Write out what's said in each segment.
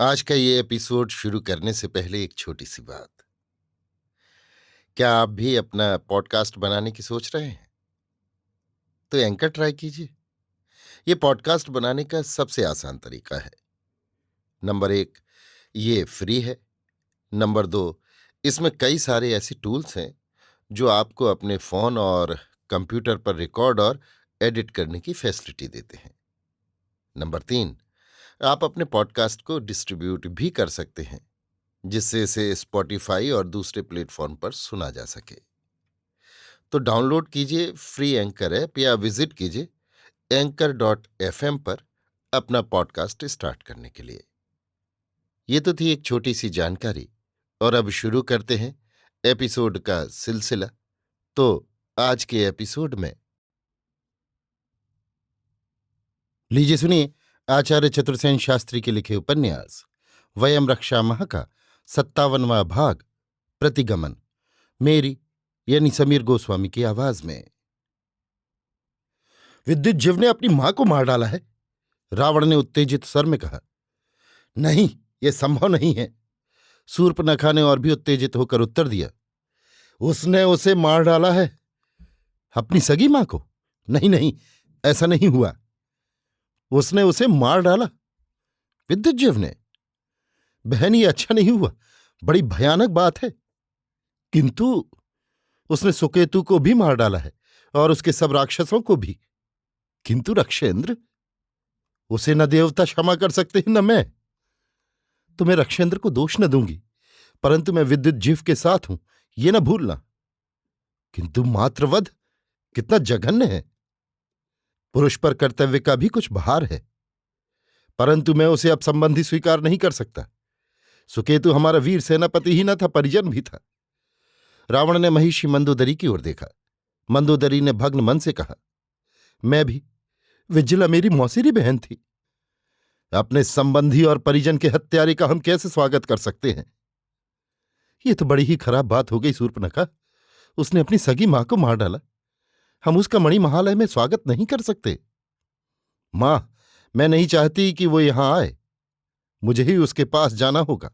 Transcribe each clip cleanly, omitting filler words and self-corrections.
आज का ये एपिसोड शुरू करने से पहले एक छोटी सी बात। क्या आप भी अपना पॉडकास्ट बनाने की सोच रहे हैं? तो एंकर ट्राई कीजिए। ये पॉडकास्ट बनाने का सबसे आसान तरीका है। नंबर 1, ये फ्री है। नंबर 2, इसमें कई सारे ऐसे टूल्स हैं जो आपको अपने फोन और कंप्यूटर पर रिकॉर्ड और एडिट करने की फैसिलिटी देते हैं। नंबर 3, आप अपने पॉडकास्ट को डिस्ट्रीब्यूट भी कर सकते हैं, जिससे इसे स्पॉटिफाई और दूसरे प्लेटफॉर्म पर सुना जा सके। तो डाउनलोड कीजिए फ्री एंकर ऐप या विजिट कीजिए anchor.fm पर अपना पॉडकास्ट स्टार्ट करने के लिए। ये तो थी एक छोटी सी जानकारी, और अब शुरू करते हैं एपिसोड का सिलसिला। तो आज के एपिसोड में लीजिए सुनिए आचार्य चतुर्सेन शास्त्री के लिखे उपन्यास वयम रक्षामः का 57वां भाग, प्रतिगमन, मेरी यानी समीर गोस्वामी की आवाज में। विद्युत जीव ने अपनी मां को मार डाला है, रावण ने उत्तेजित स्वर में कहा। नहीं, यह संभव नहीं है, शूर्पणखा ने और भी उत्तेजित होकर उत्तर दिया। उसने उसे मार डाला है। अपनी सगी मां को? नहीं नहीं, ऐसा नहीं हुआ। उसने उसे मार डाला? विद्युत जीव ने? बहन, ये अच्छा नहीं हुआ, बड़ी भयानक बात है। किंतु उसने सुकेतु को भी मार डाला है और उसके सब राक्षसों को भी। किंतु रक्षेंद्र? उसे न देवता क्षमा कर सकते हैं न मैं। तो मैं रक्षेंद्र को दोष न दूंगी, परंतु मैं विद्युत जीव के साथ हूं, ये न भूलना। किंतु मातृवध कितना जघन्य है। पुरुष पर कर्तव्य का भी कुछ भार है, परंतु मैं उसे अब संबंधी स्वीकार नहीं कर सकता। सुकेतु हमारा वीर सेनापति ही न था, परिजन भी था। रावण ने महिषी मंदोदरी की ओर देखा। मंदोदरी ने भग्न मन से कहा, मैं भी। विजिला मेरी मौसेरी बहन थी। अपने संबंधी और परिजन के हत्यारे का हम कैसे स्वागत कर सकते हैं? ये तो बड़ी ही खराब बात हो गई शूर्पणखा। उसने अपनी सगी मां को मार डाला। हम उसका मणिमहालय में स्वागत नहीं कर सकते। मां, मैं नहीं चाहती कि वो यहां आए। मुझे ही उसके पास जाना होगा।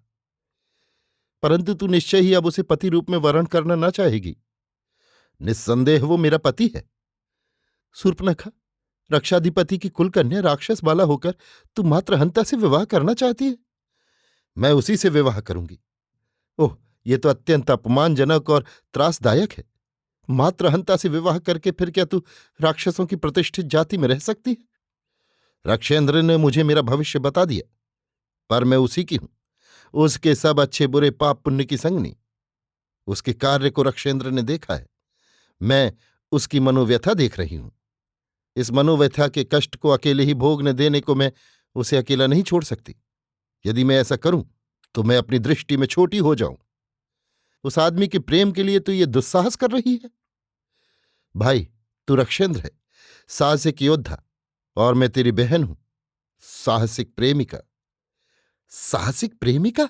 परंतु तू निश्चय ही अब उसे पति रूप में वर्ण करना न चाहेगी। निस्संदेह वो मेरा पति है। शूर्पणखा, रक्षाधिपति की कुलकन्या राक्षस बाला होकर तू मात्र हंता से विवाह करना चाहती है? मैं उसी से विवाह करूंगी। ओह, ये तो अत्यंत अपमानजनक और त्रासदायक है। मात्र हंता से विवाह करके फिर क्या तू राक्षसों की प्रतिष्ठित जाति में रह सकती है? रक्षेंद्र ने मुझे मेरा भविष्य बता दिया, पर मैं उसी की हूं, उसके सब अच्छे बुरे पाप पुण्य की संगनी। उसके कार्य को रक्षेंद्र ने देखा है। मैं उसकी मनोव्यथा देख रही हूं। इस मनोव्यथा के कष्ट को अकेले ही भोगने देने को मैं उसे अकेला नहीं छोड़ सकती। यदि मैं ऐसा करूं तो मैं अपनी दृष्टि में छोटी हो जाऊं। उस आदमी के प्रेम के लिए तो ये दुस्साहस कर रही है। भाई, तू रक्षेंद्र है, साहसिक योद्धा, और मैं तेरी बहन हूं, साहसिक प्रेमिका। साहसिक प्रेमिका?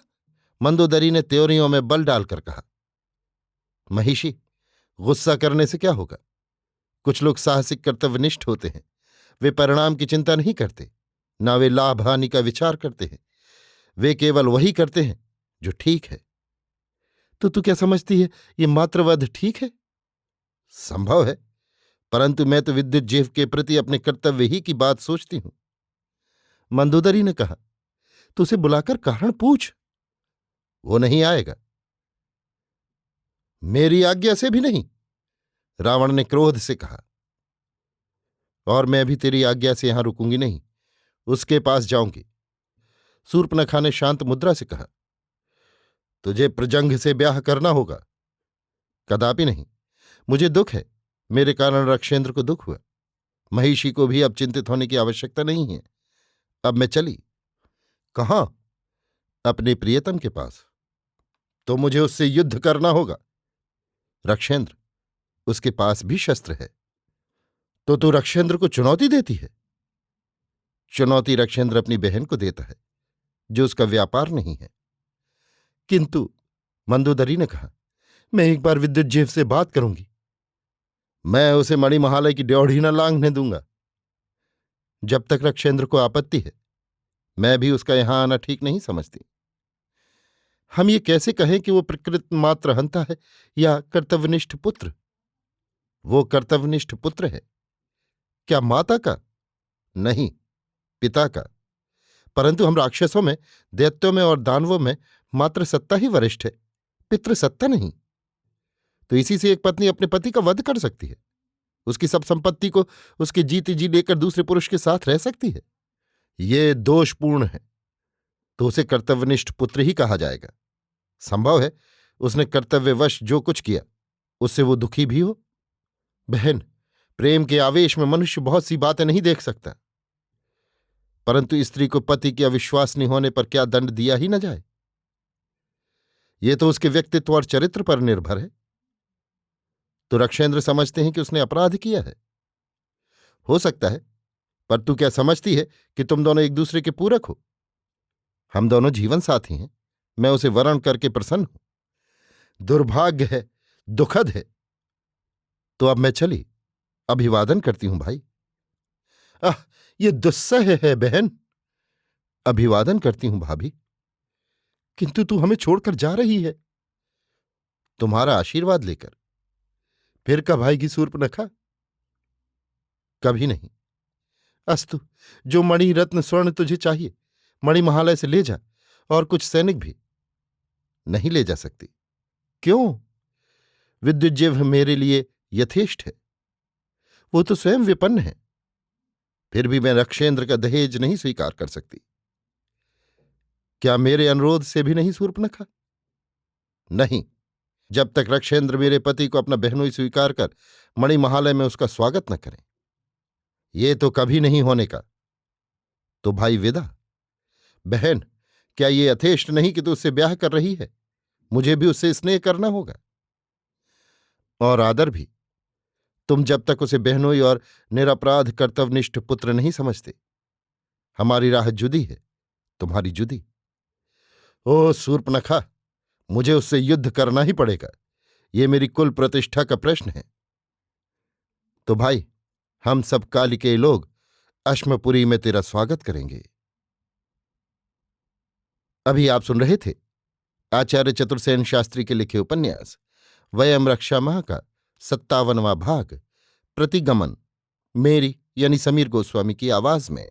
मंदोदरी ने त्योरियों में बल डालकर कहा। महिषी, गुस्सा करने से क्या होगा? कुछ लोग साहसिक कर्तव्यनिष्ठ होते हैं। वे परिणाम की चिंता नहीं करते, ना वे लाभ हानि का विचार करते हैं। वे केवल वही करते हैं जो ठीक है। तो तू क्या समझती है, ये मातृवध ठीक है? संभव है, परंतु मैं तो विद्युत जीव के प्रति अपने कर्तव्य ही की बात सोचती हूं। मंदोदरी ने कहा, तू उसे बुलाकर कारण पूछ। वो नहीं आएगा। मेरी आज्ञा से भी नहीं? रावण ने क्रोध से कहा। और मैं भी तेरी आज्ञा से यहां रुकूंगी नहीं, उसके पास जाऊंगी। शूर्पणखा ने शांत मुद्रा से कहा, तुझे प्रजंघ से ब्याह करना होगा। कदापि नहीं। मुझे दुख है, मेरे कारण रक्षेंद्र को दुख हुआ। महिषी को भी अब चिंतित होने की आवश्यकता नहीं है। अब मैं चली। कहां? अपने प्रियतम के पास। तो मुझे उससे युद्ध करना होगा। रक्षेंद्र, उसके पास भी शस्त्र है। तो तू रक्षेंद्र को चुनौती देती है? चुनौती रक्षेंद्र अपनी बहन को देता है, जो उसका व्यापार नहीं है। किंतु मंदोदरी ने कहा, मैं एक बार विद्युत जीव से बात करूंगी। मैं उसे मणिमहालय की ड्योढ़ी न लांघने दूंगा। जब तक रक्षेंद्र को आपत्ति है, मैं भी उसका यहां आना ठीक नहीं समझती। हम ये कैसे कहें कि वो प्रकृत मात्र हंता है या कर्तव्यनिष्ठ पुत्र? वो कर्तव्यनिष्ठ पुत्र है। क्या माता का? नहीं, पिता का। परंतु हम राक्षसों में, दैत्यों में और दानवों में मात्र सत्ता ही वरिष्ठ है, पितृ सत्ता नहीं। तो इसी से एक पत्नी अपने पति का वध कर सकती है, उसकी सब संपत्ति को उसके जीते जी लेकर दूसरे पुरुष के साथ रह सकती है। ये दोषपूर्ण है, तो उसे कर्तव्यनिष्ठ पुत्र ही कहा जाएगा। संभव है उसने कर्तव्यवश जो कुछ किया उससे वो दुखी भी हो। बहन, प्रेम के आवेश में मनुष्य बहुत सी बातें नहीं देख सकता, परंतु स्त्री को पति के अविश्वसनीय होने पर क्या दंड दिया ही न जाए? ये तो उसके व्यक्तित्व और चरित्र पर निर्भर है। तो रक्षेंद्र समझते हैं कि उसने अपराध किया है। हो सकता है, पर तू क्या समझती है कि तुम दोनों एक दूसरे के पूरक हो? हम दोनों जीवन साथी हैं, मैं उसे वरण करके प्रसन्न हूं। दुर्भाग्य है, दुखद है। तो अब मैं चली, अभिवादन करती हूं भाई। आह, ये दुस्सह है बहन। अभिवादन करती हूं भाभी। किंतु तू हमें छोड़कर जा रही है। तुम्हारा आशीर्वाद लेकर। फिर कब आएगी शूर्पणखा? कभी नहीं। अस्तु, जो मणि रत्न स्वर्ण तुझे चाहिए मणिमहालय से ले जा, और कुछ सैनिक भी। नहीं ले जा सकती। क्यों? विद्युज्जिह्व मेरे लिए यथेष्ट है, वो तो स्वयं विपन्न है। फिर भी मैं रक्षेंद्र का दहेज नहीं स्वीकार कर सकती। क्या मेरे अनुरोध से भी नहीं शूर्पणखा? नहीं, जब तक रक्षेंद्र मेरे पति को अपना बहनोई स्वीकार कर मणिमहालय में उसका स्वागत न करें। ये तो कभी नहीं होने का। तो भाई विदा। बहन, क्या ये यथेष्ट नहीं कि तू उससे ब्याह कर रही है? मुझे भी उससे स्नेह करना होगा, और आदर भी। तुम जब तक उसे बहनोई और निरपराध कर्तव्यनिष्ठ पुत्र नहीं समझते, हमारी राह जुदी है, तुम्हारी जुदी। ओ शूर्पणखा, मुझे उससे युद्ध करना ही पड़ेगा। ये मेरी कुल प्रतिष्ठा का प्रश्न है। तो भाई, हम सब कालिकेय लोग अश्मपुरी में तेरा स्वागत करेंगे। अभी आप सुन रहे थे आचार्य चतुर्सेन शास्त्री के लिखे उपन्यास वयम रक्षामः का 57वां भाग प्रतिगमन, मेरी यानी समीर गोस्वामी की आवाज में।